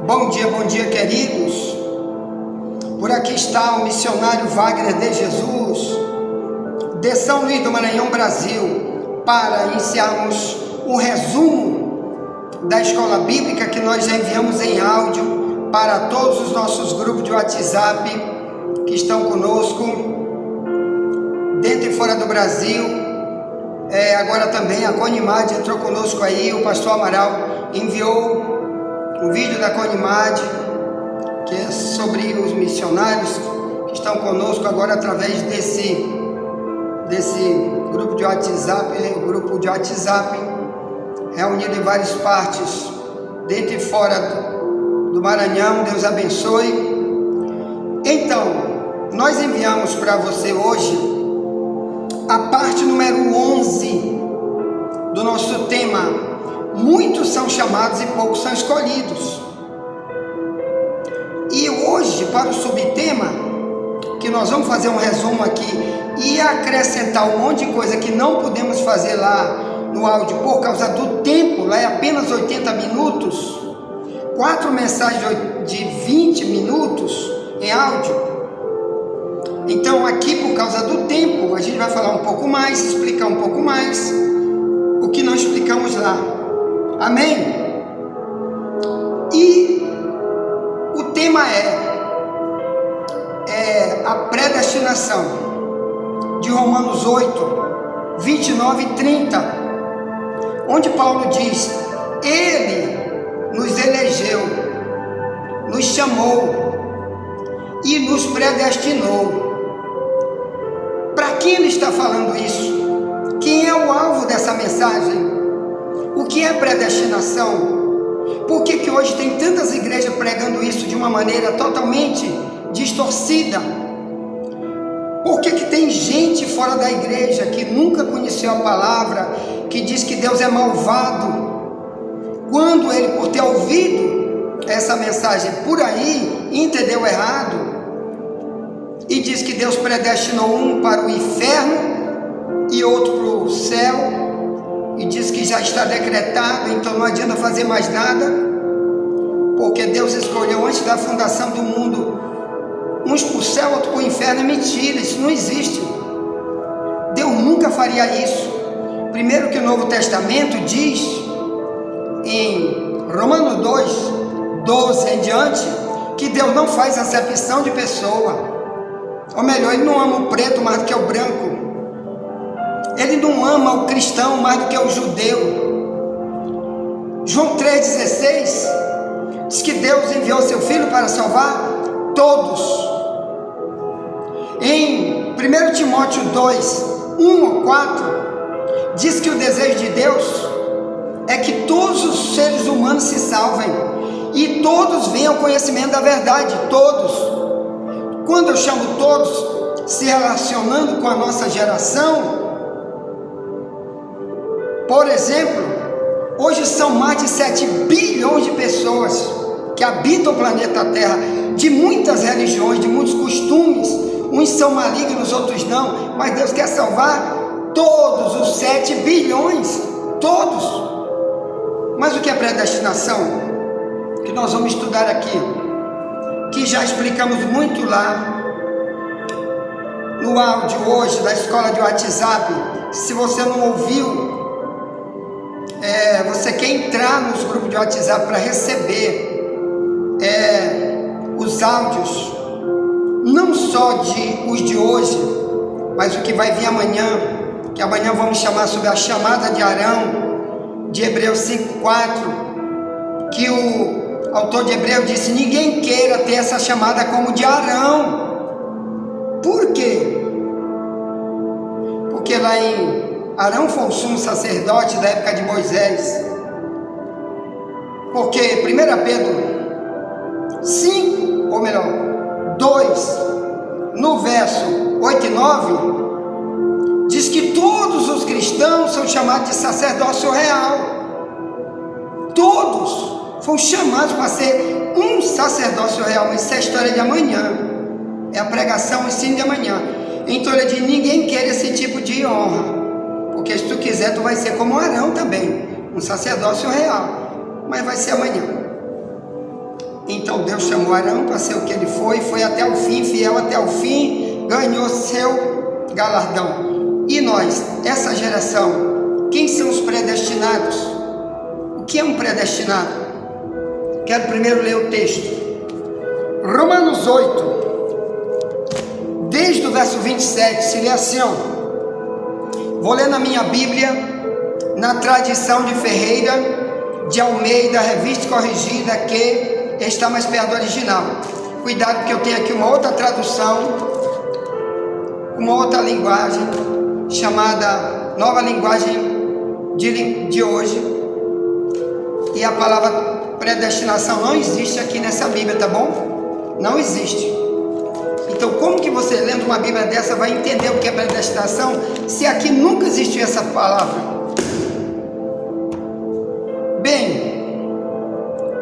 Bom dia, queridos. Por aqui está o missionário Wagner de Jesus, de São Luís do Maranhão, Brasil, para iniciarmos o resumo da escola bíblica que nós já enviamos em áudio para todos os nossos grupos de WhatsApp que estão conosco, dentro e fora do Brasil. Agora também a Conimad entrou conosco aí, o pastor Amaral enviou um vídeo da Conimad, que é sobre os missionários que estão conosco agora através desse grupo de WhatsApp, reunido em várias partes, dentro e fora do Maranhão. Deus abençoe. Então, nós enviamos para você hoje a parte número 11 do nosso tema: muitos são chamados e poucos são escolhidos. E hoje, para o subtema, que nós vamos fazer um resumo aqui e acrescentar um monte de coisa que não podemos fazer lá no áudio por causa do tempo. Lá é apenas 80 minutos, 4 mensagens de 20 minutos em áudio. Então aqui, por causa do tempo, a gente vai falar um pouco mais, explicar um pouco mais o que não explicamos lá. Amém? E o tema é a predestinação, de Romanos 8, 29 e 30, onde Paulo diz: Ele nos elegeu, nos chamou e nos predestinou. Para quem ele está falando isso? Quem é o alvo dessa mensagem? O que é predestinação? Por que hoje tem tantas igrejas pregando isso de uma maneira totalmente distorcida? Por que tem gente fora da igreja que nunca conheceu a palavra, que diz que Deus é malvado, quando ele, por ter ouvido essa mensagem por aí, entendeu errado, e diz que Deus predestinou um para o inferno e outro para o céu, e diz que já está decretado, então não adianta fazer mais nada, porque Deus escolheu antes da fundação do mundo uns para o céu, outro para o inferno. É mentira, isso não existe. Deus nunca faria isso. Primeiro que o Novo Testamento diz, em Romanos 2, 12 em diante, que Deus não faz acepção de pessoa. Ou melhor, Ele não ama o preto mais do que o branco. Ele não ama o cristão mais do que o judeu. João 3,16 diz que Deus enviou seu Filho para salvar todos. Em 1 Timóteo 2, 1 ou 4, diz que o desejo de Deus é que todos os seres humanos se salvem e todos venham ao conhecimento da verdade. Todos. Quando eu chamo todos, se relacionando com a nossa geração, por exemplo, hoje são mais de 7 bilhões de pessoas que habitam o planeta Terra, de muitas religiões, de muitos costumes. Uns são malignos, outros não, mas Deus quer salvar todos os 7 bilhões, todos. Mas o que é predestinação? Que nós vamos estudar aqui, que já explicamos muito lá no áudio hoje da escola de WhatsApp. Se você não ouviu, você quer entrar nos grupos de WhatsApp para receber os áudios, não só os de hoje, mas o que vai vir amanhã, que amanhã vamos chamar sobre a chamada de Arão, de Hebreus 5,4, que o autor de Hebreus disse: ninguém queira ter essa chamada como de Arão. Por quê? Porque lá em Arão foi o sumo sacerdote da época de Moisés. Porque 1 Pedro 5, ou melhor, 2, no verso 8 e 9, diz que todos os cristãos são chamados de sacerdócio real. Todos foram chamados para ser um sacerdócio real. Isso é a história de amanhã, é a pregação, o ensino de amanhã. Então ele diz: ninguém quer esse tipo de honra, porque se tu quiser, tu vai ser como Arão também, um sacerdócio real, mas vai ser amanhã. Então Deus chamou Arão para ser o que ele foi até o fim, fiel até o fim, ganhou seu galardão. E nós, essa geração, quem são os predestinados? O que é um predestinado? Quero primeiro ler o texto. Romanos 8, desde o verso 27, se lê assim, ó. Vou ler na minha Bíblia, na tradição de Ferreira de Almeida, revista corrigida, que está mais perto do original. Cuidado, porque eu tenho aqui uma outra tradução, uma outra linguagem, chamada Nova Linguagem de hoje. E a palavra predestinação não existe aqui nessa Bíblia, tá bom? Não existe. Então, como que você, lendo uma Bíblia dessa, vai entender o que é predestinação, se aqui nunca existiu essa palavra? Bem,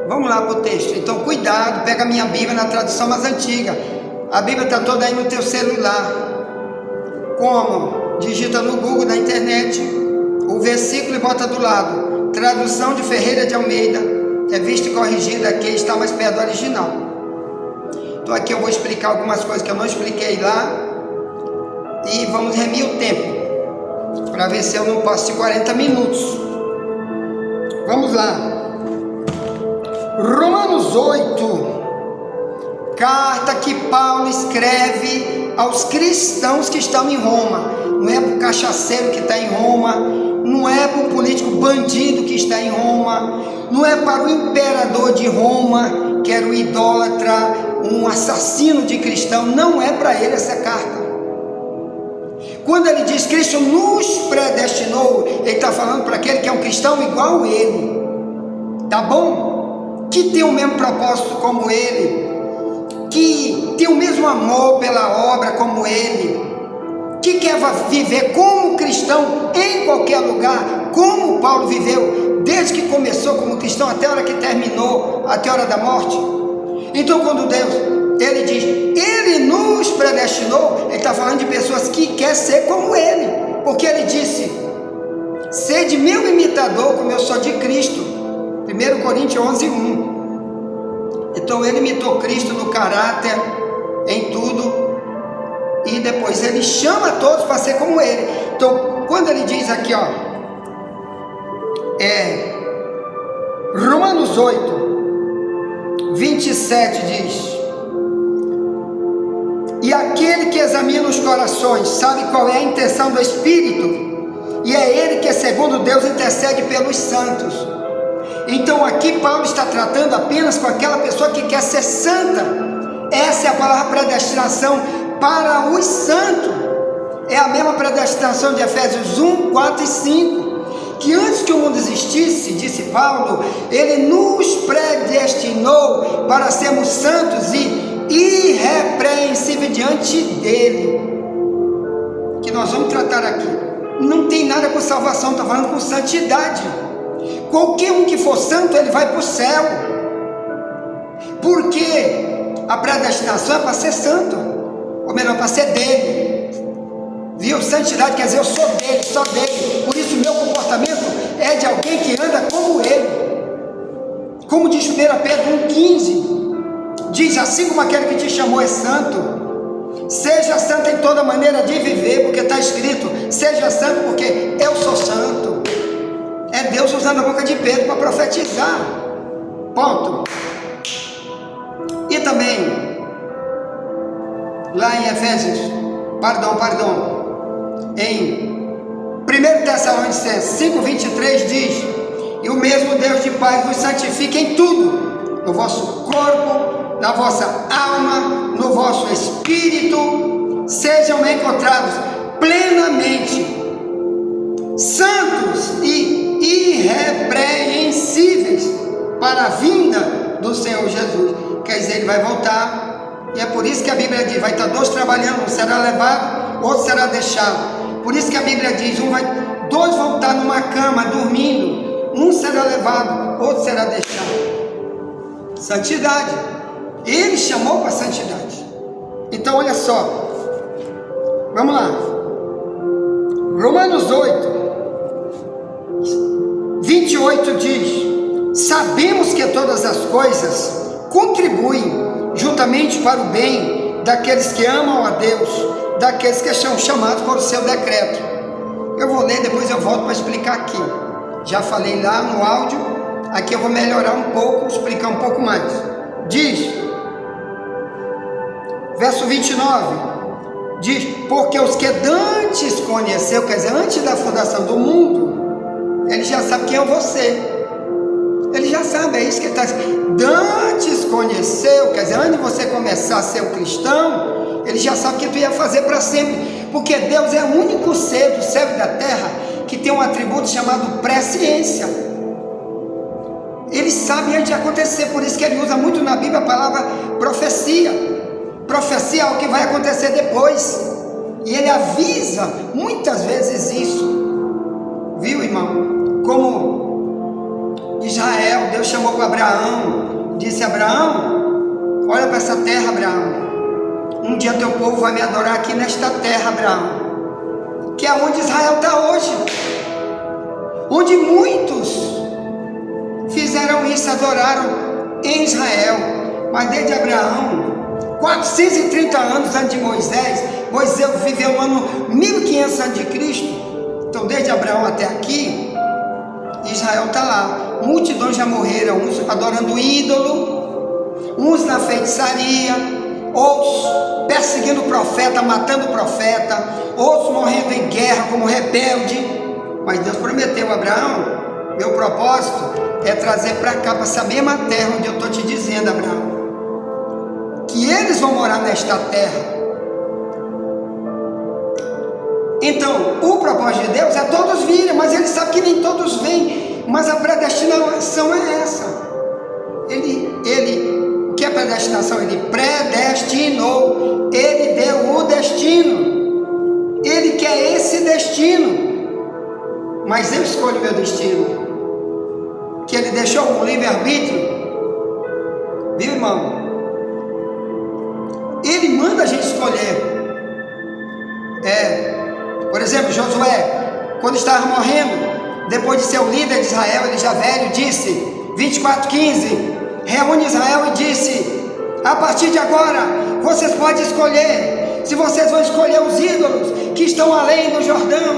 vamos lá para o texto. Então, cuidado, pega a minha Bíblia na tradução mais antiga. A Bíblia está toda aí no teu celular. Como? Digita no Google, na internet, o versículo e bota do lado. Tradução de Ferreira de Almeida, revista corrigida, aqui está mais perto do original. Então aqui eu vou explicar algumas coisas que eu não expliquei lá. E vamos remir o tempo, para ver se eu não passo de 40 minutos. Vamos lá. Romanos 8, carta que Paulo escreve aos cristãos que estão em Roma. Não é para o cachaceiro que está em Roma, não é para o político bandido que está em Roma, não é para o imperador de Roma, que era um idólatra, um assassino de cristão. Não é para ele essa carta. Quando ele diz Cristo nos predestinou, ele está falando para aquele que é um cristão igual ele, tá bom? Que tem o mesmo propósito como ele, que tem o mesmo amor pela obra como ele, que quer viver como cristão em qualquer lugar, como Paulo viveu, desde que começou como cristão até a hora que terminou, até a hora da morte. Então, quando Deus, ele diz, ele nos predestinou, ele está falando de pessoas que querem ser como ele, porque ele disse, sede meu imitador, como eu sou de Cristo, 1 Coríntios 11, 1. Então ele imitou Cristo no caráter, em tudo, e depois ele chama todos para ser como ele. Então, quando ele diz aqui, ó, Romanos 8, 27 diz, e aquele que examina os corações sabe qual é a intenção do Espírito, e é ele que, segundo Deus, intercede pelos santos. Então aqui Paulo está tratando apenas com aquela pessoa que quer ser santa. Essa é a palavra predestinação para os santos. É a mesma predestinação de Efésios 1, 4 e 5, que antes que o mundo existisse, disse Paulo, ele nos predestinou para sermos santos e irrepreensíveis diante dele. Que nós vamos tratar aqui não tem nada com salvação, está falando com santidade. Qualquer um que for santo, ele vai para o céu, porque a predestinação é para ser santo, ou melhor, para ser dele. Viu? Santidade quer dizer eu sou dele, só dele. Por isso meu comportamento é de alguém que anda como ele. Como diz 1 Pedro 1,15, diz, assim como aquele que te chamou é santo, seja santo em toda maneira de viver, porque está escrito, seja santo porque eu sou santo. É Deus usando a boca de Pedro para profetizar. Ponto. E também, lá em Efésios, em 1 Tessalonicenses 5,23 diz, e o mesmo Deus de paz vos santifique em tudo, no vosso corpo, na vossa alma, no vosso espírito, sejam encontrados plenamente santos e irrepreensíveis para a vinda do Senhor Jesus. Quer dizer, ele vai voltar, e é por isso que a Bíblia diz, vai estar dois trabalhando, um será levado, outro será deixado. Por isso que a Bíblia diz, dois vão estar numa cama dormindo, um será levado, outro será deixado. Santidade, ele chamou para santidade. Então olha só, vamos lá, Romanos 8, 28 diz, sabemos que todas as coisas contribuem juntamente para o bem daqueles que amam a Deus, daqueles que são chamados por o seu decreto. Eu vou ler, depois eu volto para explicar aqui. Já falei lá no áudio, aqui eu vou melhorar um pouco, explicar um pouco mais. Diz, verso 29, diz: porque os que dantes conheceu, quer dizer, antes da fundação do mundo, ele já sabe quem é você. Ele já sabe, é isso que ele está dizendo. Dantes conheceu, quer dizer, antes de você começar a ser um cristão, ele já sabe o que tu ia fazer para sempre. Porque Deus é o único ser do céu e da terra que tem um atributo chamado presciência. Ele sabe antes de acontecer, por isso que ele usa muito na Bíblia a palavra profecia. Profecia é algo que vai acontecer depois. E ele avisa muitas vezes isso. Viu, irmão? Como Israel, Deus chamou para Abraão, disse: Abraão, olha para essa terra, Abraão. Um dia teu povo vai me adorar aqui nesta terra, Abraão, que é onde Israel está hoje, onde muitos fizeram isso, adoraram em Israel. Mas desde Abraão, 430 anos antes de Moisés, Moisés viveu no ano 1500 a.C. Então desde Abraão até aqui, Israel está lá. Multidões já morreram, uns adorando ídolo, uns na feitiçaria, outros perseguindo o profeta, matando o profeta, outros morrendo em guerra como rebelde. Mas Deus prometeu a Abraão: meu propósito é trazer para cá, para essa mesma terra onde eu estou te dizendo, Abraão, que eles vão morar nesta terra. Então, o propósito de Deus é todos virem, mas ele sabe que nem todos vêm. Mas a predestinação é essa. O que é predestinação? Ele predestinou, ele deu o destino, ele quer esse destino, mas eu escolho o meu destino, que ele deixou um livre-arbítrio, viu, irmão? Ele manda a gente escolher. Por exemplo, Josué, quando estava morrendo, depois de ser o líder de Israel, ele já velho, disse, 24:15, reúne Israel e disse: a partir de agora, vocês podem escolher, se vocês vão escolher os ídolos que estão além do Jordão,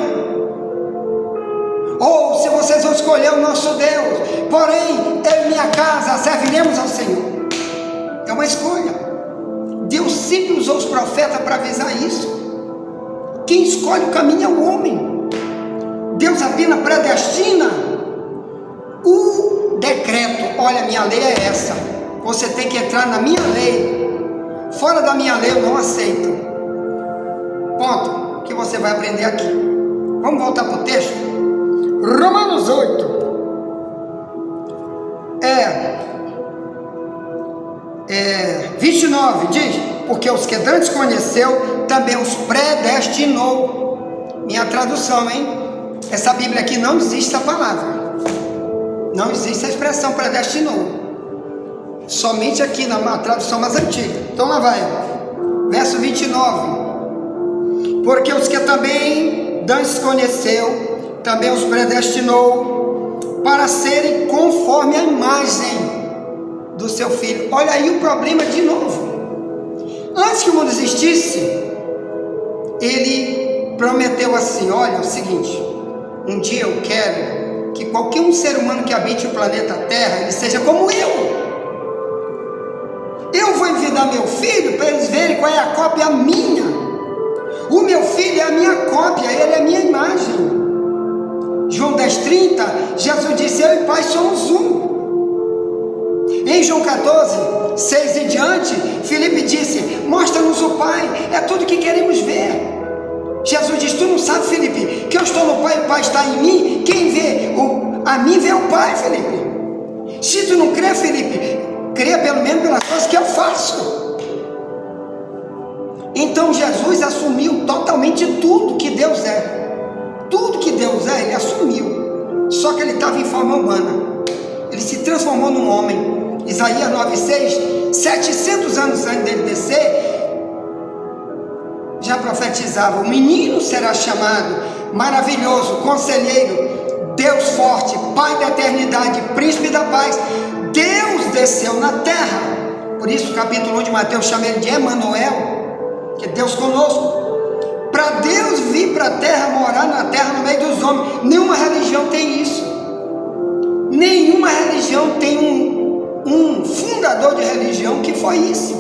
ou se vocês vão escolher o nosso Deus. Porém, eu e minha casa serviremos ao Senhor. É uma escolha. Deus sempre usou os profetas para avisar isso. Quem escolhe o caminho é o homem. Deus apenas predestina o decreto. Olha, minha lei é essa, você tem que entrar na minha lei, fora da minha lei eu não aceito. Ponto, que você vai aprender aqui. Vamos voltar para o texto. Romanos 8 29 diz: porque os que dantes conheceu, também os predestinou. Minha tradução, hein? Essa Bíblia aqui não existe essa palavra, não existe a expressão predestinou, somente aqui na tradução mais antiga. Então lá vai, verso 29: porque os que também dantes conheceu, também os predestinou para serem conforme a imagem do seu Filho. Olha aí o problema de novo. Antes que o mundo existisse, ele prometeu assim: olha, é o seguinte, um dia eu quero que qualquer um ser humano que habite o planeta Terra, ele seja como eu. Eu vou enviar meu filho para eles verem qual é a cópia minha. O meu filho é a minha cópia, ele é a minha imagem. João 10:30, Jesus disse: eu e o Pai somos um. Em João 14:6 em diante, Filipe disse: mostra-nos o Pai, é tudo que queremos ver. Jesus diz: tu não sabe, Filipe, que eu estou no Pai e o Pai está em mim? Quem vê a mim vê o Pai, Filipe. Se tu não crê, Filipe, crê pelo menos pelas coisas que eu faço. Então Jesus assumiu totalmente tudo que Deus é. Tudo que Deus é, ele assumiu. Só que ele estava em forma humana. Ele se transformou num homem. Isaías 9:6, 700 anos antes dele descer, já profetizava: o menino será chamado maravilhoso, conselheiro, Deus forte, Pai da eternidade, príncipe da paz. Deus desceu na terra Por isso o capítulo 1 de Mateus chama ele de Emanuel, que é Deus conosco. Para Deus vir para a terra, morar na terra no meio dos homens. Nenhuma religião tem isso. Nenhuma religião tem um fundador de religião que foi isso.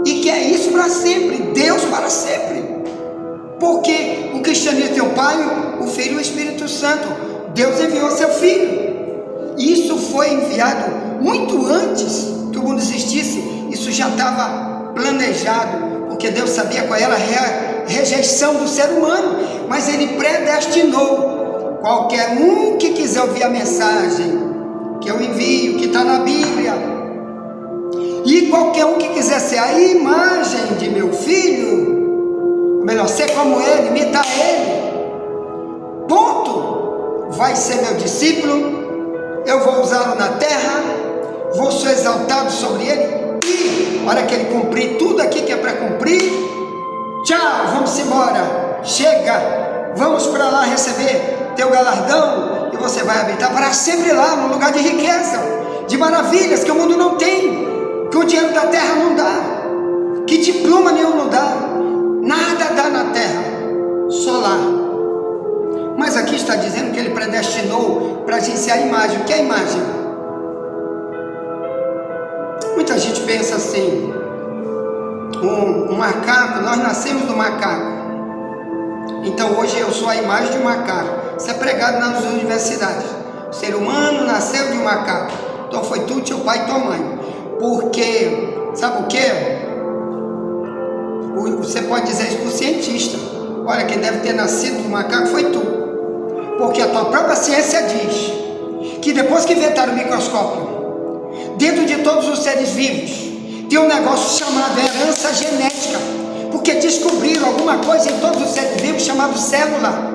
E que é isso para sempre. Deus para sempre. Porque o cristianismo tem o Pai, o Filho e o Espírito Santo. Deus enviou seu Filho. Isso foi enviado muito antes que o mundo existisse. Isso já estava planejado. Porque Deus sabia qual era a rejeição do ser humano, mas Ele predestinou qualquer um que quiser ouvir a mensagem que eu envio, que está na Bíblia, e qualquer um que quiser ser a imagem de meu filho, ou melhor, ser como ele, imitar ele, ponto, vai ser meu discípulo, eu vou usá-lo na terra, vou ser exaltado sobre ele, e na hora que ele cumprir tudo aqui que é para cumprir, tchau, vamos embora, chega, vamos para lá receber teu galardão, e você vai habitar para sempre lá, num lugar de riqueza, de maravilhas que o mundo não tem, que o dinheiro da terra não dá, que diploma nenhum não dá, nada dá na terra, só lá. Mas aqui está dizendo que ele predestinou para a gente ser a imagem. O que é a imagem? Muita gente pensa assim, um macaco, nós nascemos do macaco, então hoje eu sou a imagem de um macaco. Isso é pregado nas universidades. O ser humano nasceu de um macaco, então foi tu, teu pai e tua mãe. Porque, sabe o que? Você pode dizer isso para o cientista, olha, quem deve ter nascido do macaco foi tu, porque a tua própria ciência diz que depois que inventaram o microscópio, dentro de todos os seres vivos tem um negócio chamado herança genética, porque descobriram alguma coisa em todos os seres vivos chamado célula,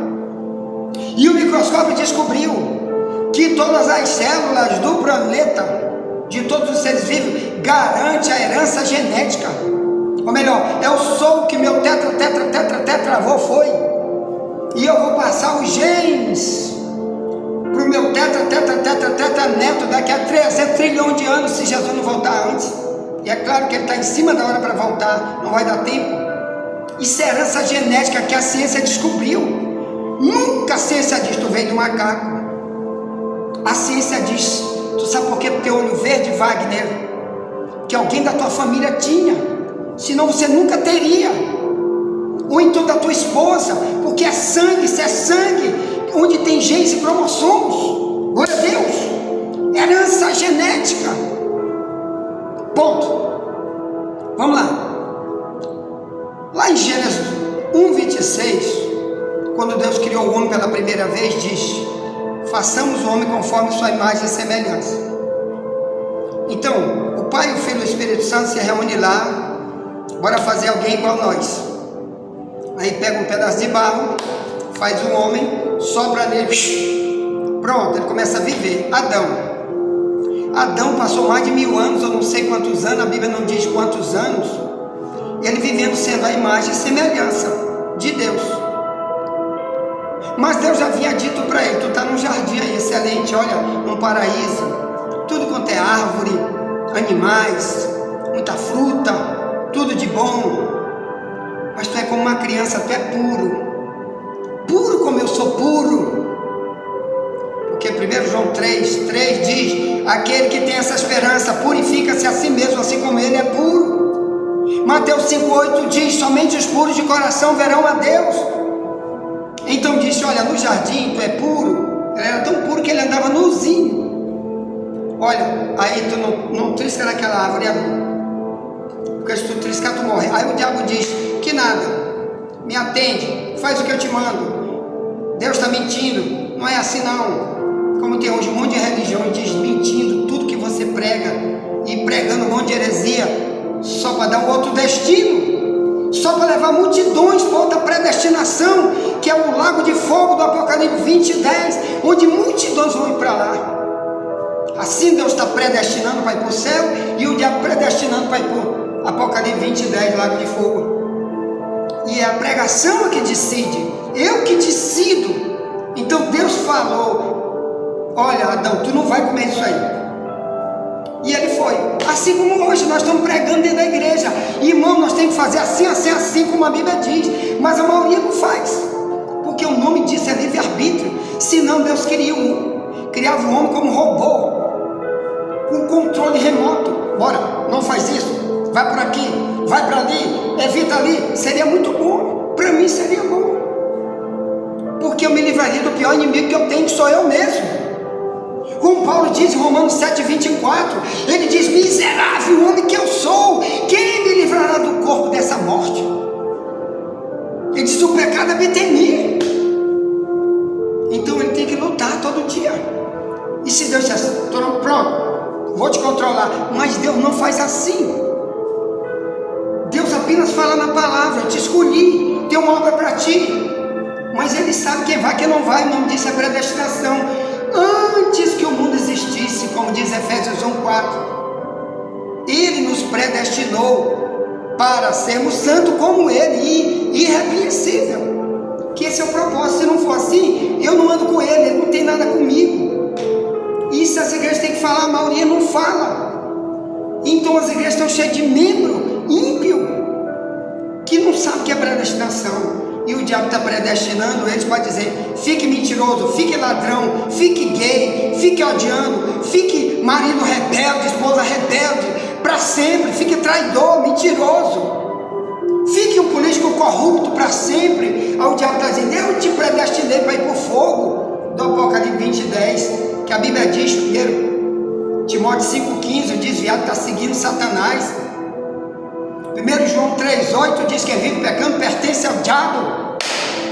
e o microscópio descobriu que todas as células do planeta, de todos os seres vivos, garante a herança genética, ou melhor, eu sou o que meu tetravô foi, e eu vou passar os genes para o meu neto daqui a 300 trilhões de anos, se Jesus não voltar antes. E é claro que ele está em cima da hora para voltar, não vai dar tempo. Isso é herança genética que a ciência descobriu. Nunca a ciência diz, tu veio do macaco. A ciência diz, tu sabe por que teu olho verde, Wagner? Que alguém da tua família tinha, senão você nunca teria. Ou então da tua esposa, porque é sangue, se é sangue, onde tem genes e cromossomos, glória a Deus, herança genética, ponto. Vamos lá em Gênesis 1:26, quando Deus criou o homem pela primeira vez, diz, façamos o homem conforme sua imagem e semelhança. Então, o Pai, o Filho e o Espírito Santo se reúnem lá, bora fazer alguém igual a nós. Aí pega um pedaço de barro, faz um homem, sopra nele, pronto, ele começa a viver. Adão passou mais de 1000 anos, eu não sei quantos anos, a Bíblia não diz quantos anos, ele vivendo sendo a imagem e semelhança de Deus. Mas Deus já havia dito para ele, tu está num jardim aí excelente, olha, num paraíso, tudo quanto é árvore, animais, muita fruta, tudo de bom, mas tu é como uma criança, tu é puro como eu sou puro, porque 1 João 3 diz, aquele que tem essa esperança purifica-se a si mesmo, assim como ele é puro. Mateus 5:8 diz, somente os puros de coração verão a Deus. Então disse, olha, no jardim tu é puro, ele era tão puro que ele andava nuzinho. Olha, aí tu não trisca naquela árvore ali, porque se tu triscar tu morre. Aí o diabo diz, que nada, me atende, faz o que eu te mando. Deus está mentindo, não é assim não. Como tem hoje um monte de religiões desmentindo tudo que você prega e pregando um monte de heresia só para dar um outro destino, só para levar multidões para outra predestinação, que é o lago de fogo do Apocalipse 20:10, onde multidões vão ir para lá. Assim Deus está predestinando para ir para o céu e o diabo predestinando para ir para o Apocalipse 20:10, lago de fogo. E é a pregação que decide, eu que decido. Então Deus falou, olha Adão, tu não vai comer isso aí. E ele foi. Assim como hoje nós estamos pregando dentro da igreja. Irmão, nós temos que fazer assim, assim, assim, como a Bíblia diz. Mas a maioria não faz. Porque o nome disso é livre-arbítrio. Senão Deus criava o homem como robô, com controle remoto. Bora, não faz isso. Vai por aqui, vai para ali, evita ali. Seria muito bom. Para mim seria bom. Porque eu me livraria do pior inimigo que eu tenho, que sou eu mesmo. Como Paulo diz em Romanos 7,24, ele diz: miserável homem que eu sou, quem me livrará do corpo dessa morte? Ele diz: o pecado habita em mim. Então ele tem que lutar todo dia. E se Deus diz: pronto, vou te controlar. Mas Deus não faz assim. Deus apenas fala na palavra: eu te escolhi, tem uma obra para ti. Mas ele sabe quem vai, quem não vai. O nome disso é predestinação. Antes que o mundo existisse, como diz Efésios 1,4, ele nos predestinou para sermos santos como ele e irrepreensível. Que esse é o propósito. Se não for assim, eu não ando com ele não tem nada comigo. Isso as igrejas têm que falar, a maioria não fala. Então as igrejas estão cheias de membro ímpio que não sabe o que é predestinação. E o diabo está predestinando eles para dizer: fique mentiroso, fique ladrão, fique gay, fique odiando, fique marido rebelde, esposa rebelde, para sempre, fique traidor, mentiroso, fique um político corrupto para sempre. Aí o diabo está dizendo: eu te predestinei para ir para o fogo. Do Apocalipse 20:10, que a Bíblia diz, 1 Timóteo 5,15, o desviado está seguindo Satanás. 1 João 3,8 diz que quem vive pecando pertence ao diabo.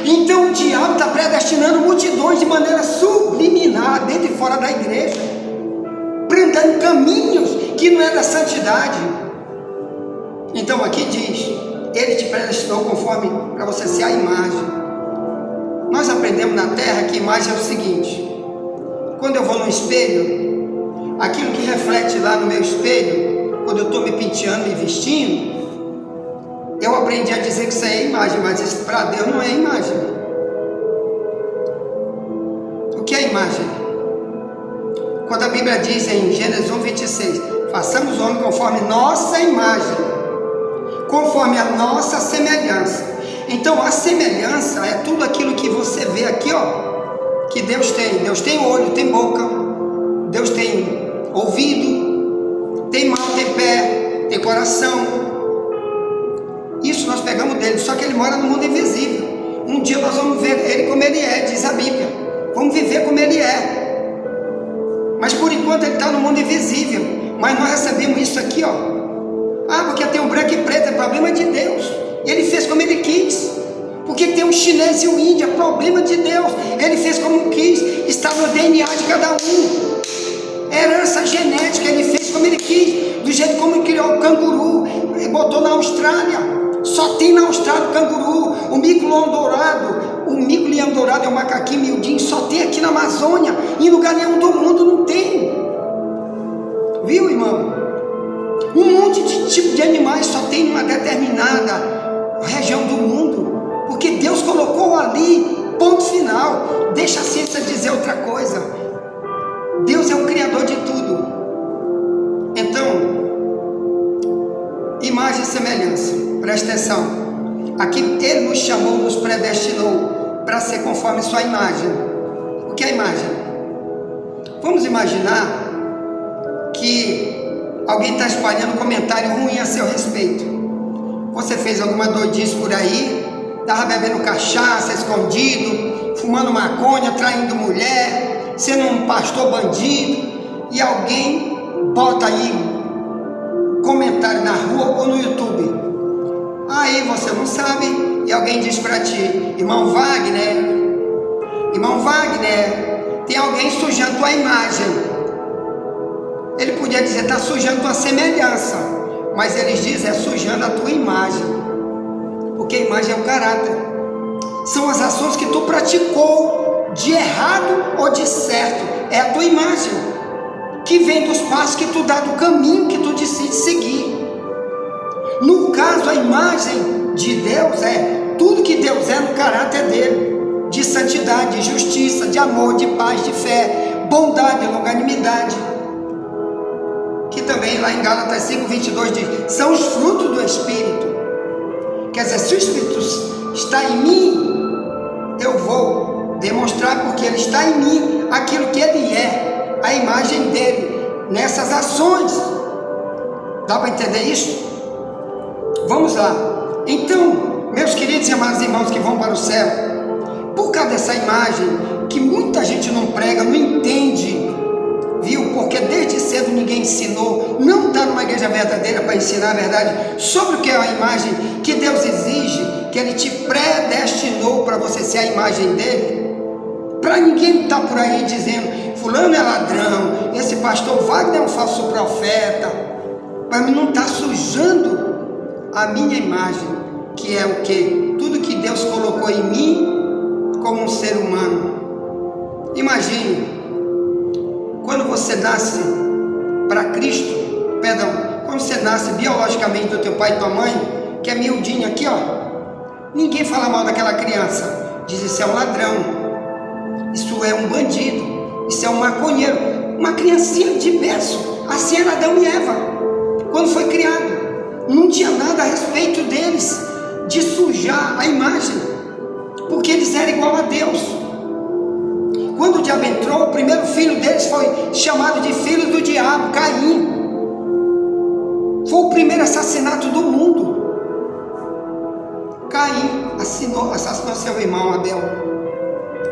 Então o diabo está predestinando multidões de maneira subliminar, dentro e fora da igreja, prendendo caminhos que não é da santidade. Então aqui diz: ele te predestinou conforme para você ser a imagem. Nós aprendemos na terra que imagem é o seguinte: quando eu vou no espelho, aquilo que reflete lá no meu espelho, quando eu estou me penteando e vestindo, eu aprendi a dizer que isso é imagem, mas isso para Deus não é imagem. O que é imagem? Quando a Bíblia diz em Gênesis 1,26, façamos o homem conforme nossa imagem, conforme a nossa semelhança. Então a semelhança é tudo aquilo que você vê aqui, ó, que Deus tem. Deus tem olho, tem boca, Deus tem ouvido, tem mão, tem pé, tem coração. Isso nós pegamos dele, só que ele mora no mundo invisível. Um dia nós vamos ver ele como ele é, diz a Bíblia. Vamos viver como ele é. Mas por enquanto ele está no mundo invisível. Mas nós recebemos isso aqui, ó. Ah, porque tem o branco e preto, é problema de Deus. Ele fez como ele quis. Porque tem um chinês e um índio, é problema de Deus. Ele fez como quis, está no DNA de cada um. Herança genética, ele fez como ele quis. Do jeito como ele criou o canguru, ele botou na Austrália. Só tem na Austrália o canguru, o mico-leão dourado. O mico-leão dourado é um macaquinho miudinho, só tem aqui na Amazônia. Em lugar nenhum do mundo não tem. Viu, irmão? Um monte de tipo de animais só tem em uma determinada região do mundo. Porque Deus colocou ali, ponto final. Deixa a ciência dizer outra coisa. Deus é o criador de tudo. Então, imagem e semelhança. Presta atenção. Aqui ele nos chamou, nos predestinou para ser conforme sua imagem. O que é imagem? Vamos imaginar que alguém está espalhando comentário ruim a seu respeito. Você fez alguma doidice por aí, estava bebendo cachaça escondido, fumando maconha, traindo mulher, sendo um pastor bandido, e alguém bota aí comentário na rua ou no YouTube. Aí você não sabe, e alguém diz para ti: irmão Wagner, tem alguém sujando tua imagem. Ele podia dizer: está sujando tua semelhança, mas eles dizem: é sujando a tua imagem, porque a imagem é o caráter, são as ações que tu praticou, de errado ou de certo, é a tua imagem, que vem dos passos que tu dá, do caminho que tu decide seguir. No caso, a imagem de Deus é tudo que Deus é no caráter dele, de santidade, de justiça, de amor, de paz, de fé, bondade, longanimidade, que também lá em Gálatas 5:22 diz, são os frutos do Espírito. Quer dizer, se o Espírito está em mim, eu vou demonstrar porque ele está em mim aquilo que ele é, a imagem dele, nessas ações. Dá para entender isso? Vamos lá. Então, meus queridos e amados irmãos que vão para o céu, por causa dessa imagem que muita gente não prega, não entende, viu? Porque desde cedo ninguém ensinou, não está numa igreja verdadeira para ensinar a verdade sobre o que é a imagem que Deus exige, que Ele te predestinou para você ser a imagem dele. Para ninguém estar por aí dizendo, fulano é ladrão, esse pastor Wagner é um falso profeta, para mim não estar sujando a minha imagem, que é o que? Tudo que Deus colocou em mim como um ser humano. Imagine, quando você nasce para Cristo, perdão, quando você nasce biologicamente do teu pai e tua mãe, que é miudinho aqui, ó, ninguém fala mal daquela criança, diz isso é um ladrão, isso é um bandido, isso é um maconheiro, uma criancinha de berço, assim era Adão e Eva, quando foi criado, não tinha nada a respeito deles, de sujar a imagem, porque eles eram igual a Deus. Quando o diabo entrou, o primeiro filho deles foi chamado de filho do diabo, Caim. Foi o primeiro assassinato do mundo. Caim assassinou seu irmão Abel.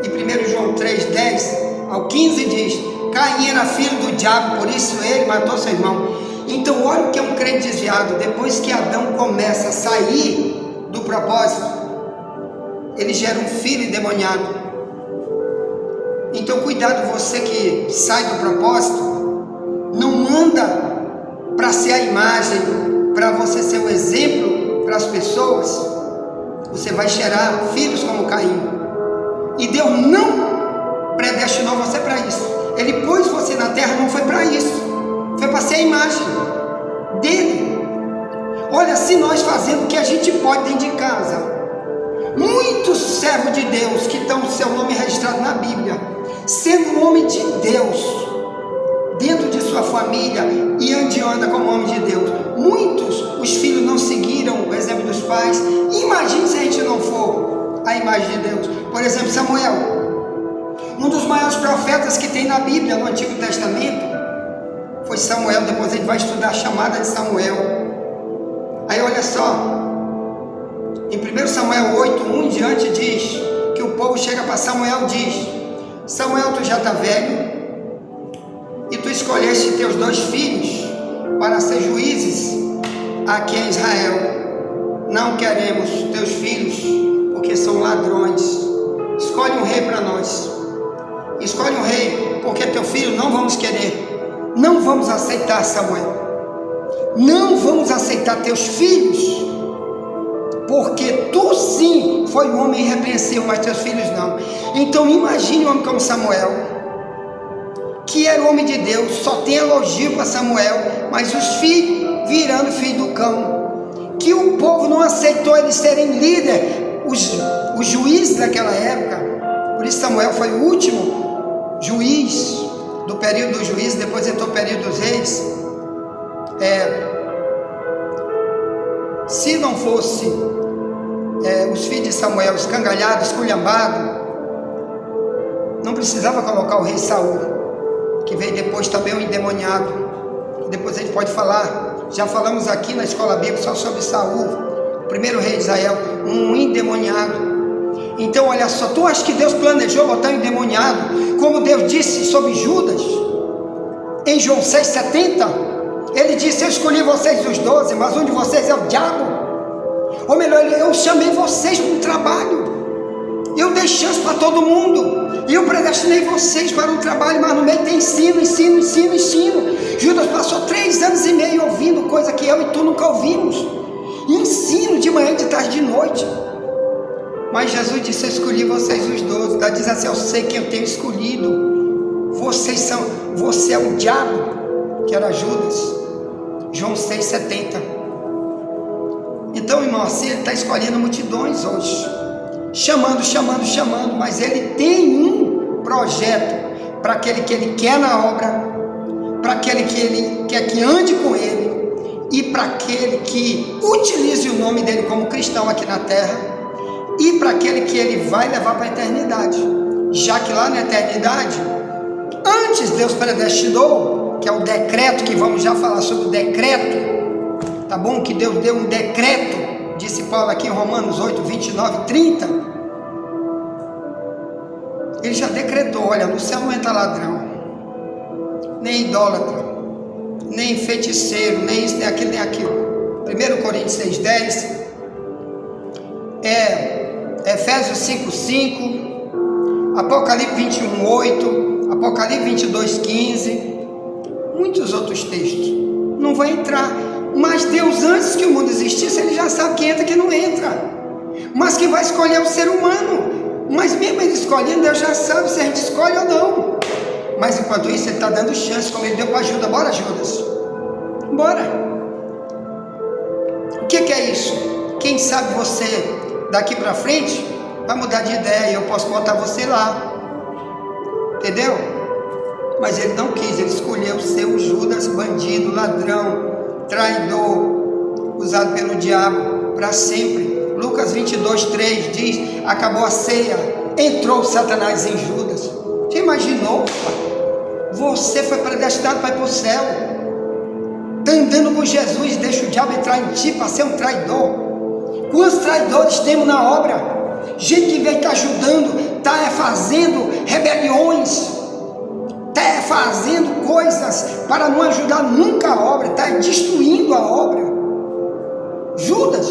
E 1 João 3:10 ao 15 diz, Caim era filho do diabo, por isso ele matou seu irmão. Então olha o que é um crente desviado. Depois que Adão começa a sair do propósito, ele gera um filho endemoniado. Então cuidado, você que sai do propósito, não anda para ser a imagem, para você ser o exemplo para as pessoas, você vai gerar filhos como Caim. E Deus não predestinou você para isso. Ele pôs você na terra, não foi para isso, foi para ser a imagem dele. Olha, se nós fazemos o que a gente pode dentro de casa, muitos servos de Deus que estão com seu nome registrado na Bíblia, sendo um homem de Deus dentro de sua família e anda como homem de Deus, muitos, os filhos não seguiram o exemplo dos pais. Imagine se a gente não for a imagem de Deus. Por exemplo, Samuel, um dos maiores profetas que tem na Bíblia, no Antigo Testamento, foi Samuel. Depois a gente vai estudar a chamada de Samuel. Aí olha só, em 1 Samuel 8:1 em diante diz que o povo chega para Samuel e diz, Samuel, tu já está velho e tu escolheste teus 2 filhos para ser juízes aqui em Israel. Não queremos teus filhos porque são ladrões. Escolhe um rei para nós. Escolhe um rei, porque teu filho não vamos querer. Não vamos aceitar, Samuel. Não vamos aceitar teus filhos, porque tu sim foi um homem irrepreensível, mas teus filhos não. Então imagine um homem como Samuel, que era homem de Deus, só tem elogio para Samuel, mas os filhos virando filho do cão, que o povo não aceitou eles serem líder, os juízes daquela época. Por isso Samuel foi o último juiz do período dos juízes, depois entrou o período dos reis. Se não fosse os filhos de Samuel escangalhados, esculhambados, não precisava colocar o rei Saul, que veio depois também um endemoniado. Depois a gente pode falar, já falamos aqui na escola bíblica só sobre Saul, o primeiro rei de Israel, um endemoniado. Então olha só, tu acha que Deus planejou botar um endemoniado, como Deus disse sobre Judas, em João 6,70? Ele disse, eu escolhi vocês os 12, mas um de vocês é o diabo. Ou melhor, eu chamei vocês para um trabalho, eu dei chance para todo mundo, e eu predestinei vocês para um trabalho, mas no meio tem ensino. Judas passou 3 anos e meio ouvindo coisa que eu e tu nunca ouvimos, ensino de manhã, de tarde, de noite. Mas Jesus disse, eu escolhi vocês os 12. Ela diz assim, eu sei quem eu tenho escolhido, você é o diabo, que era Judas. João 6,70. Então, irmão, assim, ele está escolhendo multidões hoje, chamando, mas ele tem um projeto para aquele que ele quer na obra, para aquele que ele quer que ande com ele e para aquele que utilize o nome dele como cristão aqui na terra e para aquele que ele vai levar para a eternidade, já que lá na eternidade, antes Deus predestinou, que é o decreto, que vamos já falar sobre o decreto, tá bom? Que Deus deu um decreto, disse Paulo aqui em Romanos 8, 29 e 30, ele já decretou, olha, no céu não entra ladrão, nem idólatra, nem feiticeiro, nem isso, nem aquilo, nem aquilo. 1 Coríntios 6,10, Efésios 5,5, Apocalipse 21,8, Apocalipse 22,15, muitos outros textos. Não vai entrar. Mas Deus, antes que o mundo existisse, Ele já sabe quem entra e quem não entra. Mas que vai escolher o ser humano. Mas mesmo Ele escolhendo, Deus já sabe se a gente escolhe ou não. Mas enquanto isso, Ele está dando chance, como Ele deu para Judas. Bora, Judas. Bora. O que é isso? Quem sabe você, daqui para frente, vai mudar de ideia e eu posso botar você lá. Entendeu? Mas Ele não quis, Ele escolheu ser o Judas, bandido, ladrão, traidor, usado pelo diabo para sempre. Lucas 22:3 diz, acabou a ceia, entrou Satanás em Judas. Você imaginou? Você foi predestinado para ir para o céu. Está andando com Jesus, deixa o diabo entrar em ti para ser um traidor. Quantos traidores temos na obra? Gente que vem estar ajudando, está fazendo rebeliões, está fazendo coisas para não ajudar nunca a obra, está destruindo a obra. Judas.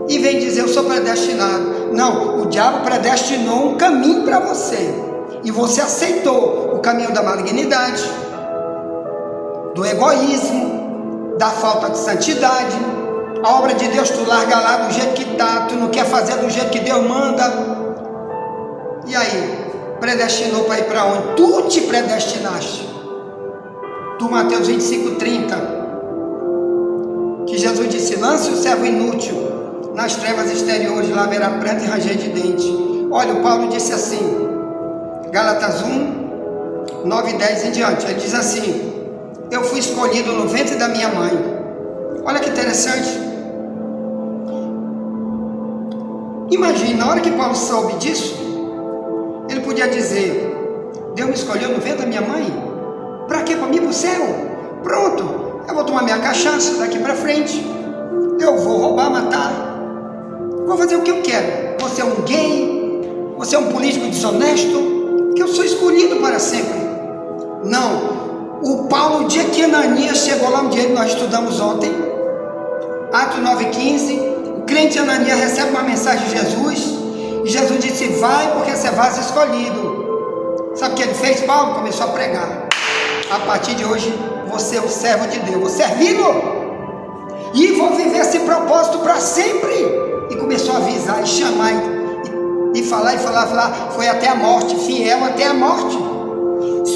E vem dizer, eu sou predestinado. Não, o diabo predestinou um caminho para você. E você aceitou o caminho da malignidade, do egoísmo, da falta de santidade. A obra de Deus tu larga lá do jeito que está, tu não quer fazer do jeito que Deus manda. E aí, predestinou para ir para onde? Tu te predestinaste. Tu, Mateus 25:30, que Jesus disse, lance o servo inútil nas trevas exteriores, lá haverá pranto e ranger de dente. Olha, o Paulo disse assim, Gálatas 1, 9 e 10 em diante, ele diz assim, eu fui escolhido no ventre da minha mãe. Olha que interessante. Imagine, na hora que Paulo soube disso, ele podia dizer, Deus me escolheu no ventre da minha mãe? Para quê? Para mim ir para o céu? Pronto, eu vou tomar minha cachaça daqui para frente, eu vou roubar, matar, vou fazer o que eu quero. Você é um gay, você é um político desonesto, que eu sou escolhido para sempre. Não, o Paulo, o dia que Ananias chegou lá, um dia que nós estudamos ontem, Atos 9,15, o crente Ananias recebe uma mensagem de Jesus, e Jesus disse, vai porque você vai ser escolhido. Sabe o que ele fez? Paulo começou a pregar, a partir de hoje, você é o servo de Deus, vou servi-lo, e vou viver esse propósito para sempre. E começou a avisar, e chamar, e falar, foi até a morte, fiel até a morte.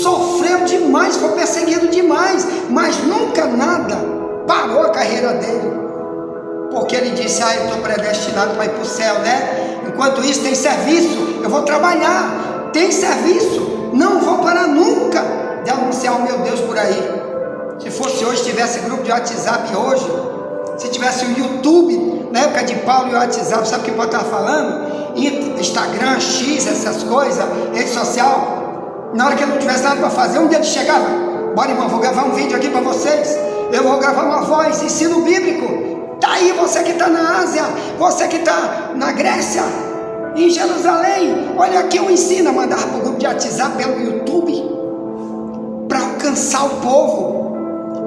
Sofreu demais, foi perseguido demais, mas nunca nada parou a carreira dele, porque ele disse, eu estou predestinado para ir para o céu, né? Enquanto isso tem serviço, eu vou trabalhar, tem serviço, não vou parar nunca de anunciar o meu Deus por aí. Se fosse hoje, tivesse grupo de WhatsApp hoje, se tivesse o YouTube, na época de Paulo e o WhatsApp, sabe o que pode estar falando? Instagram, X, essas coisas, rede social. Na hora que ele não tivesse nada para fazer, um dia ele chegava, bora irmão, vou gravar um vídeo aqui para vocês, eu vou gravar uma voz, ensino bíblico. Tá aí você que está na Ásia, você que está na Grécia, em Jerusalém, olha aqui eu ensino, a mandar para o grupo de WhatsApp pelo YouTube, para alcançar o povo.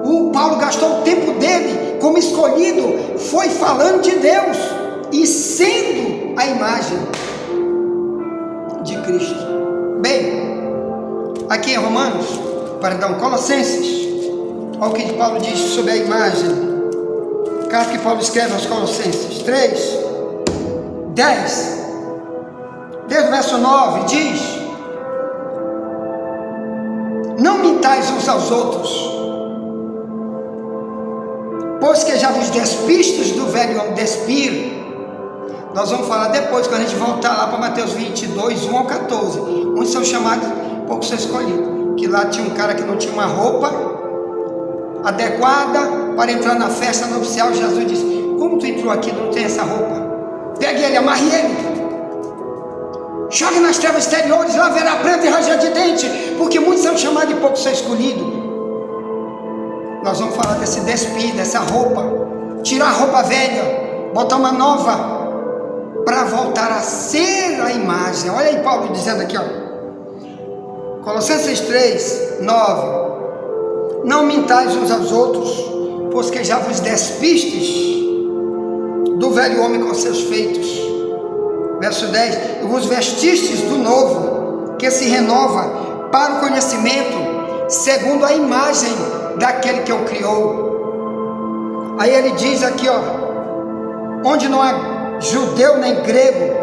O Paulo gastou o tempo dele como escolhido, foi falando de Deus e sendo a imagem de Cristo. Bem, aqui em Colossenses, olha o que Paulo diz sobre a imagem. Carta que Paulo escreve aos Colossenses 3, 10, desde o verso 9, diz, não mintais uns aos outros, pois que já vos despistes do velho homem, despir. Nós vamos falar depois, quando a gente voltar lá para Mateus 22, 1 ao 14, onde são chamados, poucos são escolhidos, que lá tinha um cara que não tinha uma roupa adequada para entrar na festa nupcial. Jesus disse: como tu entrou aqui, não tem essa roupa? Pegue ele, amarre ele, jogue nas trevas exteriores, lá haverá pranto e ranger de dente, porque muitos são chamados e poucos são escolhidos. Nós vamos falar desse despir, dessa roupa, tirar a roupa velha, botar uma nova, para voltar a ser a imagem. Olha aí Paulo dizendo aqui, ó, Colossenses 3, 9: não mintais uns aos outros, pois que já vos despistes do velho homem com seus feitos. Verso 10: e vos vestistes do novo, que se renova para o conhecimento, segundo a imagem daquele que o criou. Aí ele diz aqui, ó, onde não há judeu nem grego,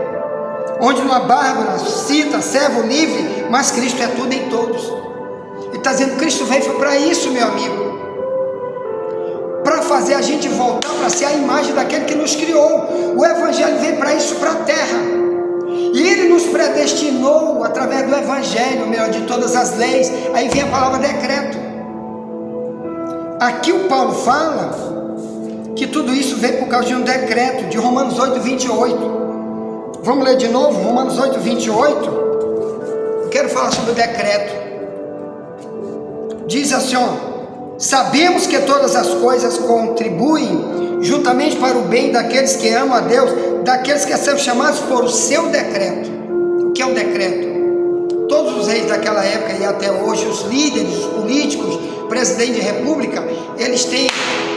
onde não há bárbaro, cita, servo, livre, mas Cristo é tudo em todos. Ele está dizendo que Cristo veio para isso, meu amigo, para fazer a gente voltar para ser a imagem daquele que nos criou. O Evangelho veio para isso, para a terra, e Ele nos predestinou através do Evangelho, melhor, de todas as leis. Aí vem a palavra decreto. Aqui o Paulo fala que tudo isso veio por causa de um decreto, de Romanos 8, 28. Vamos ler de novo, Romanos 8, 28. Eu quero falar sobre o decreto. Diz assim, ó: sabemos que todas as coisas contribuem juntamente para o bem daqueles que amam a Deus, daqueles que são chamados por o seu decreto. O que é o decreto? Todos os reis daquela época e até hoje, os líderes, os políticos, presidente de república, eles têm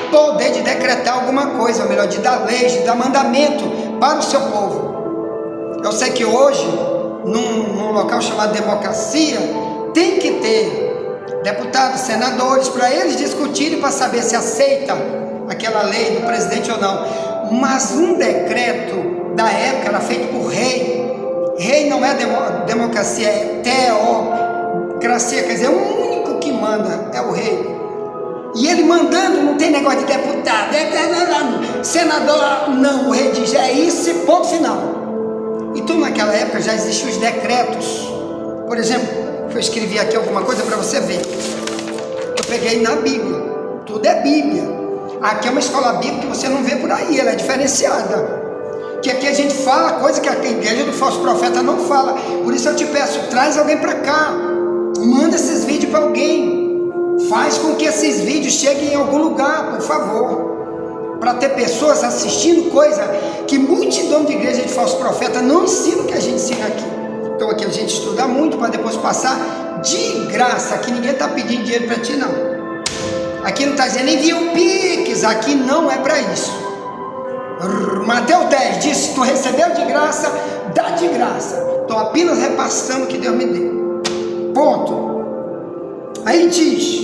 poder de decretar alguma coisa, ou melhor, de dar leis, de dar mandamento para o seu povo. Eu sei que hoje, num local chamado democracia, tem que ter deputados, senadores, para eles discutirem, para saber se aceita aquela lei do presidente ou não. Mas um decreto da época era feito por rei. Rei não é democracia, é teocracia, quer dizer, o único que manda é o rei. E ele mandando, não tem negócio de deputado, senador, não. O rei diz: é isso e ponto final. Então naquela época já existiam os decretos. Por exemplo, eu escrevi aqui alguma coisa para você ver. Eu peguei na Bíblia. Tudo é Bíblia. Aqui é uma escola bíblica que você não vê por aí, ela é diferenciada. Que aqui a gente fala coisa que a igreja do falso profeta não fala. Por isso eu te peço, traz alguém para cá, manda esses vídeos para alguém, faz com que esses vídeos cheguem em algum lugar, por favor, para ter pessoas assistindo coisa que multidão de igreja de falso profeta não ensina o que a gente ensina aqui. Então aqui a gente estuda muito para depois passar de graça. Aqui ninguém está pedindo dinheiro para ti, não. Aqui não está dizendo envia um Pix, aqui não é para isso. Mateus 10 diz: se tu recebeu de graça, dá de graça. Estou apenas repassando o que Deus me deu. Ponto. Aí diz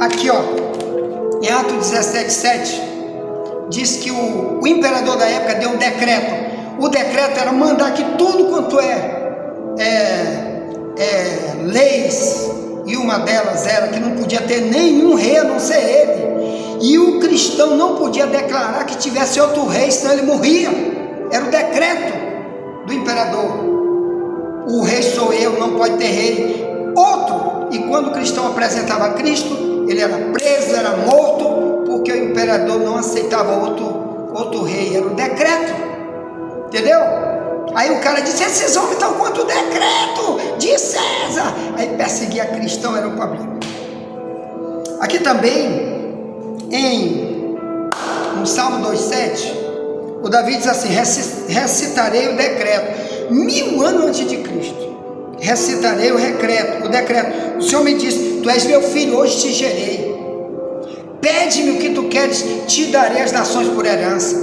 aqui, ó, em Atos 17:7, diz que o imperador da época deu um decreto. O decreto era mandar que tudo quanto leis, e uma delas era que não podia ter nenhum rei a não ser ele. E o cristão não podia declarar que tivesse outro rei, senão ele morria. Era o decreto do imperador. O rei sou eu, não pode ter rei outro. E quando o cristão apresentava Cristo, ele era preso, era morto, porque o imperador não aceitava outro rei. Era o decreto. Entendeu? Aí o cara disse: esses homens estão contra o decreto de César. Aí perseguir a cristão era um problema. Aqui também, no Salmo 2,7, o Davi diz assim: recitarei o decreto 1000 anos antes de Cristo. Recitarei o decreto. O Senhor me disse: tu és meu filho, hoje te gerei. Pede-me o que tu queres, te darei as nações por herança.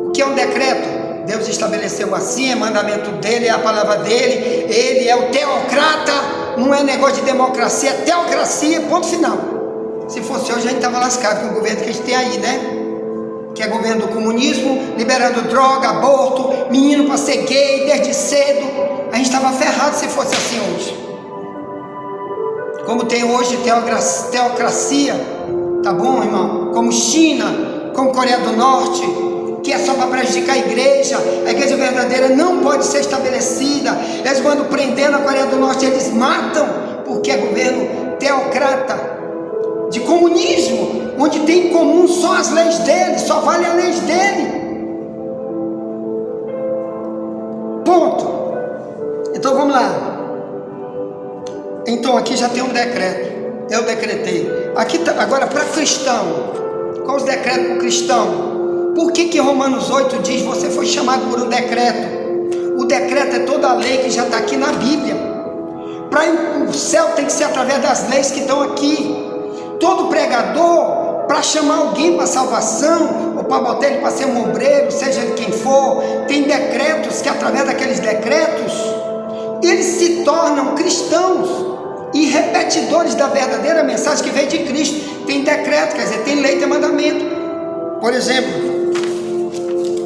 O que é um decreto? Deus estabeleceu assim, é mandamento dele, é a palavra dele. Ele é o teocrata, não é negócio de democracia, é teocracia, ponto final. Se fosse hoje a gente estava lascado com o governo que a gente tem aí, né? Que é governo do comunismo, liberando droga, aborto, menino para ser gay desde cedo. A gente estava ferrado se fosse assim hoje. Como tem hoje teocracia, tá bom, irmão? Como China, como Coreia do Norte, que é só para prejudicar a igreja verdadeira não pode ser estabelecida. Eles mandam prender na Coreia do Norte, eles matam, porque é governo teocrata, de comunismo, onde tem em comum só as leis dele, só vale as leis dele. Ponto. Então vamos lá. Então aqui já tem um decreto. Eu decretei. Aqui agora para cristão. Qual os decretos para o cristão? Por que Romanos 8 diz você foi chamado por um decreto? O decreto é toda a lei que já está aqui na Bíblia. Para o céu tem que ser através das leis que estão aqui. Todo pregador, para chamar alguém para salvação, ou para botar ele para ser um obreiro, seja ele quem for, tem decretos que através daqueles decretos, eles se tornam cristãos e repetidores da verdadeira mensagem que veio de Cristo. Tem decreto, quer dizer, tem lei, tem mandamento. Por exemplo,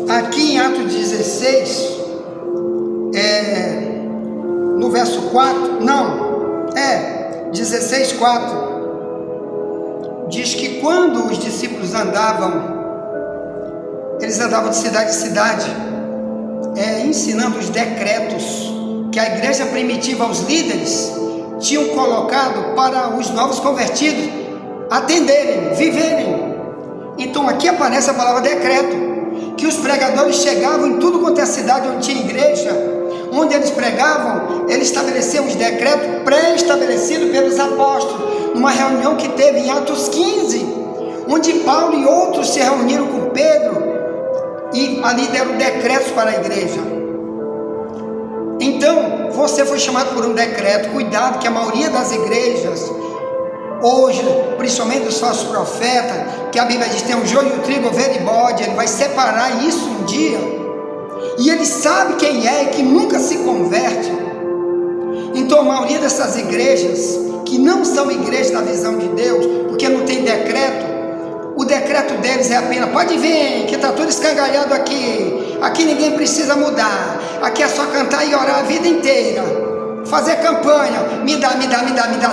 aqui em Atos 16, no verso 4, 16:4, diz que quando os discípulos eles andavam de cidade em cidade, ensinando os decretos que a igreja primitiva, os líderes, tinham colocado para os novos convertidos atenderem, viverem. Então aqui aparece a palavra decreto, que os pregadores chegavam em tudo quanto é cidade onde tinha igreja, onde eles pregavam, eles estabeleciam os decretos pré-estabelecidos pelos apóstolos, numa reunião que teve em Atos 15, onde Paulo e outros se reuniram com Pedro, e ali deram decretos para a igreja. Então, você foi chamado por um decreto. Cuidado que a maioria das igrejas, hoje, principalmente os falsos profetas, que a Bíblia diz, tem o joio e o trigo, ovelha e bode, ele vai separar isso um dia, e ele sabe quem é e que nunca se converte. Então a maioria dessas igrejas, que não são igrejas da visão de Deus, porque não tem decreto, o decreto deles é apenas, pode vir, que está tudo escangalhado aqui ninguém precisa mudar, aqui é só cantar e orar a vida inteira, fazer campanha, me dá,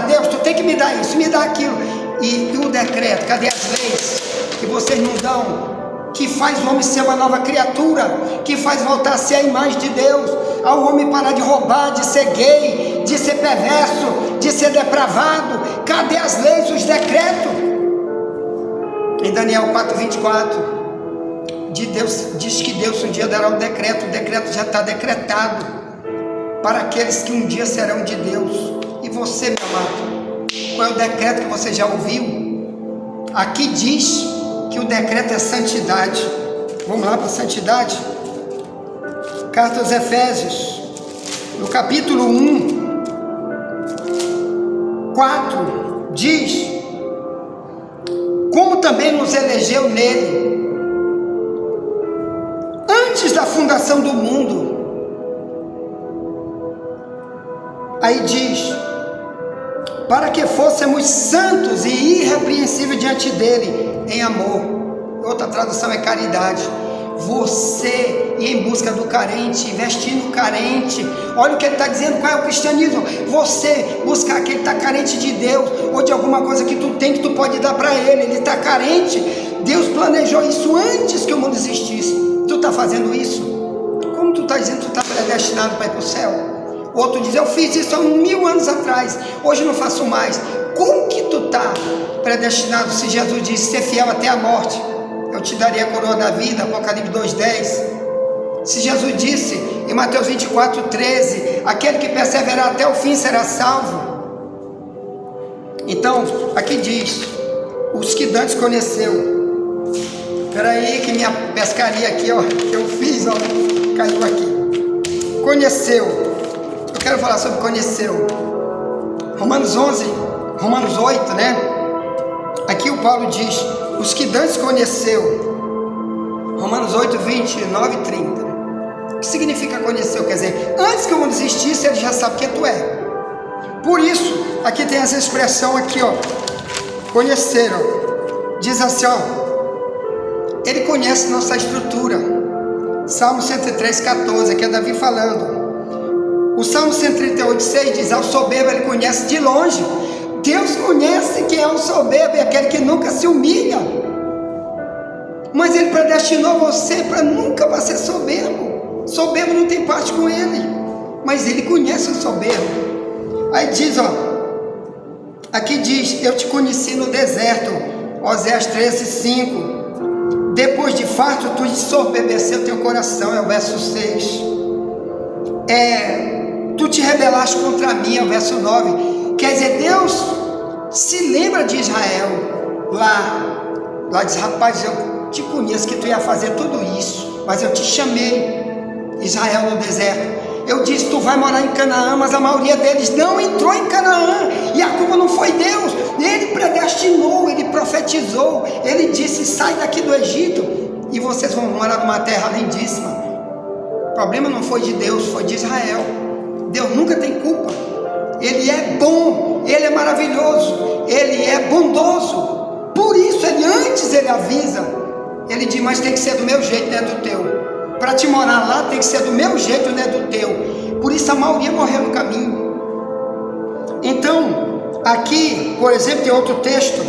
Deus, tu tem que me dar isso, me dá aquilo, e o decreto, cadê as leis que vocês não dão, que faz o homem ser uma nova criatura, que faz voltar a ser a imagem de Deus, ao homem parar de roubar, de ser gay, de ser perverso, de ser depravado? Cadê as leis, os decretos? Em Daniel 4:24, Deus diz que Deus um dia dará um decreto. O decreto já está decretado para aqueles que um dia serão de Deus. E você, meu amado, qual é o decreto que você já ouviu? Aqui diz que o decreto é santidade. Vamos lá para a santidade? Carta aos Efésios, no capítulo 1, 4, diz: como também nos elegeu nele, antes da fundação do mundo. Aí diz: para que fôssemos santos e irrepreensíveis diante dele, em amor. Outra tradução é caridade. Você ir em busca do carente, investir no carente. Olha o que ele está dizendo, qual é o cristianismo? Você buscar aquele que está carente de Deus, ou de alguma coisa que tu tem, que tu pode dar para ele. Ele está carente. Deus planejou isso antes que o mundo existisse. Tu está fazendo isso? Como tu está dizendo que tu está predestinado para ir para o céu? Outro diz, eu fiz isso há 1000 anos atrás, hoje não faço mais. Como que tu está predestinado se Jesus disse, ser fiel até a morte, eu te daria a coroa da vida, Apocalipse 2:10. Se Jesus disse em Mateus 24:13, aquele que perseverar até o fim será salvo. Então, aqui diz, os que dantes conheceu. Espera aí que minha pescaria aqui, ó, que eu fiz, ó, caiu aqui. Conheceu. Eu quero falar sobre conheceu. Romanos 8, né? Aqui o Paulo diz, os que dantes conheceu. Romanos 8, 29 e 30. O que significa conheceu? Quer dizer, antes que o mundo existisse, ele já sabe quem tu é. Por isso, aqui tem essa expressão aqui, ó, conheceram. Diz assim, ó, ele conhece nossa estrutura. Salmo 103:14, aqui é Davi falando. O Salmo 138:6 diz, ao soberbo ele conhece de longe. Deus conhece quem é o soberbo, é aquele que nunca se humilha. Mas ele predestinou você para nunca ser soberbo. Soberbo não tem parte com ele, mas ele conhece o soberbo. Aí diz, ó, Aqui diz: eu te conheci no deserto, Oséias 13:5. Depois de farto, tu ensoberbeceu teu coração, é o verso 6. Tu te rebelaste contra mim, é o verso 9. Quer dizer, Deus se lembra de Israel. Lá diz: rapaz, eu te conheço que tu ia fazer tudo isso, mas eu te chamei, Israel, no deserto. Eu disse: tu vai morar em Canaã, mas a maioria deles não entrou em Canaã, e a culpa não foi Deus. Ele predestinou, ele profetizou, ele disse: sai daqui do Egito e vocês vão morar numa terra lindíssima. O problema não foi de Deus, foi de Israel. Deus nunca tem culpa. Ele é bom, ele é maravilhoso, ele é bondoso. Por isso antes ele avisa, ele diz: mas tem que ser do meu jeito, não é do teu. Para te morar lá tem que ser do meu jeito, não é do teu. Por isso a maioria morreu no caminho. Então, aqui, por exemplo, tem outro texto,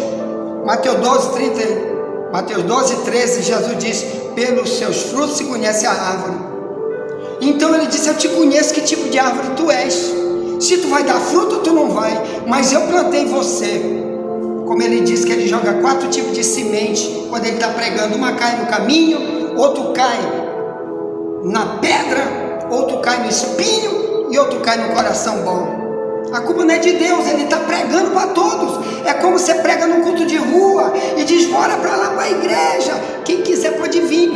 Mateus 12:13, Jesus diz: pelos seus frutos se conhece a árvore. Então ele disse: eu te conheço que tipo de árvore tu és. Se tu vai dar fruto, tu não vai, mas eu plantei você. Como ele diz que ele joga 4 tipos de semente quando ele está pregando: uma cai no caminho, outro cai na pedra, outro cai no espinho e outro cai no coração bom. A culpa não é de Deus, ele está pregando para todos. É como você prega num culto de rua e diz: bora para lá para a igreja, quem quiser pode vir.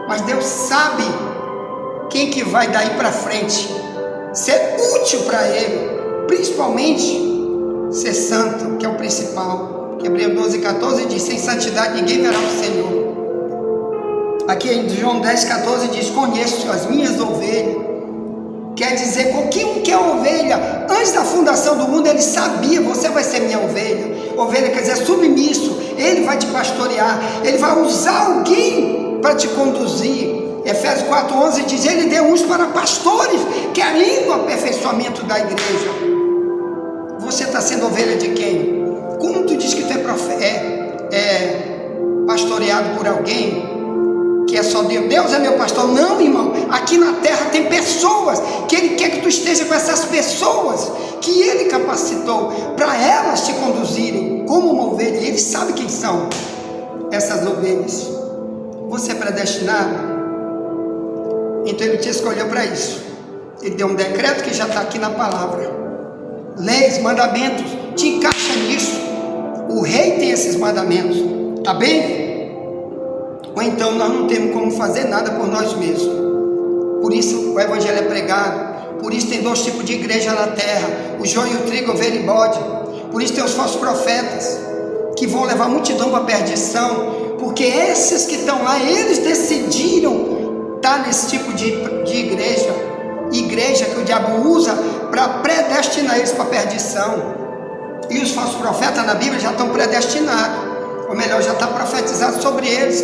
Mas Deus sabe quem que vai daí para frente ser útil para ele, principalmente ser santo, que é o principal. Hebreus 12:14 diz: sem santidade ninguém verá o Senhor. Aqui em João 10:14 diz: conheço as minhas ovelhas. Quer dizer, qualquer um que é ovelha, antes da fundação do mundo ele sabia: você vai ser minha ovelha. Ovelha quer dizer submisso, ele vai te pastorear, ele vai usar alguém para te conduzir. Efésios 4:11 diz: ele deu uns para pastores, querendo o aperfeiçoamento da igreja. Você está sendo ovelha de quem? Como tu diz que tu é pastoreado por alguém que é só Deus? Deus é meu pastor. Não, irmão, aqui na terra tem pessoas que ele quer que tu esteja com essas pessoas que ele capacitou para elas te conduzirem como uma ovelha. Ele sabe quem são essas ovelhas. Você é predestinado, então ele te escolheu para isso. Ele deu um decreto que já está aqui na palavra, leis, mandamentos, te encaixa nisso. O rei tem esses mandamentos, tá bem? Ou então nós não temos como fazer nada por nós mesmos. Por isso o evangelho é pregado. Por isso tem 2 tipos de igreja na terra: o joio e o trigo, ovelha e bode. Por isso tem os falsos profetas que vão levar a multidão para a perdição, porque esses que estão lá, eles decidiram estar nesse tipo de igreja que o diabo usa para predestinar eles para a perdição. E os falsos profetas na Bíblia já estão predestinados, ou melhor, já está profetizado sobre eles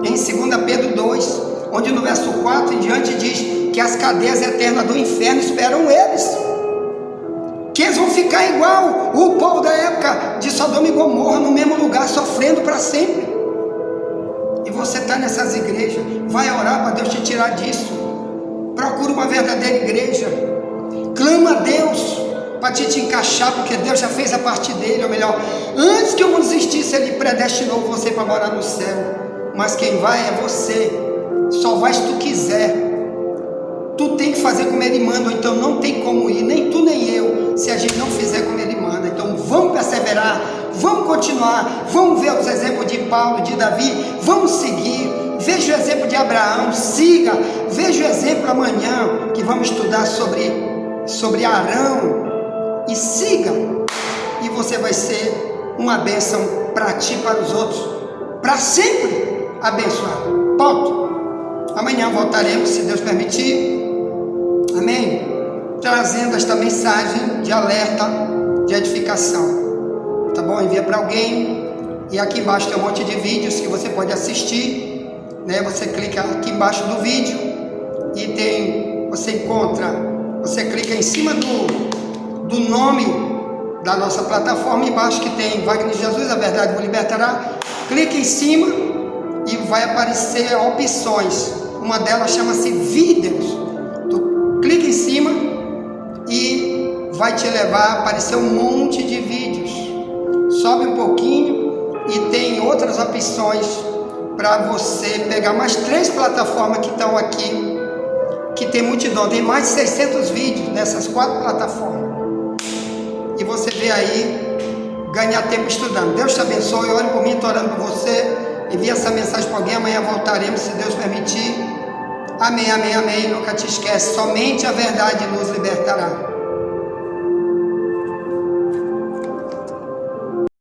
em 2 Pedro 2, onde no verso 4 em diante diz que as cadeias eternas do inferno esperam eles, que eles vão ficar igual o povo da época de Sodoma e Gomorra, no mesmo lugar, sofrendo para sempre. E você está nessas igrejas, vai orar para Deus te tirar disso. Procura uma verdadeira igreja, clama a Deus para te encaixar, porque Deus já fez a parte dele. Ou melhor, antes que o mundo existisse, ele predestinou você para morar no céu. Mas quem vai é você. Só vai se tu quiser. Tu tem que fazer como ele manda, ou então não tem como ir, nem tu nem eu, se a gente não fizer como ele manda. Então vamos perseverar, vamos continuar, vamos ver os exemplos de Paulo, de Davi, vamos seguir. Veja o exemplo de Abraão, siga. Veja o exemplo amanhã, que vamos estudar sobre Arão, e siga, e você vai ser uma bênção para ti e para os outros, para sempre abençoado. Ponto. Amanhã voltaremos, se Deus permitir, amém, trazendo esta mensagem de alerta, de edificação, tá bom? Envia para alguém. E aqui embaixo tem um monte de vídeos que você pode assistir, né? Você clica aqui embaixo do vídeo e você clica em cima do nome da nossa plataforma, embaixo que tem Wagner Jesus, a verdade vos libertará. Clica em cima e vai aparecer opções. Uma delas chama-se vídeos. Tu clica em cima e vai te levar a aparecer um monte de vídeos. sobe um pouquinho e tem outras opções para você pegar mais 3 plataformas que estão aqui, que tem multidão, tem mais de 600 vídeos nessas 4 plataformas. E você vê aí, ganhar tempo estudando. Deus te abençoe, ore por mim, estou orando por você. Envie essa mensagem para alguém, amanhã voltaremos, se Deus permitir. Amém, amém, amém. Nunca te esquece, somente a verdade nos libertará.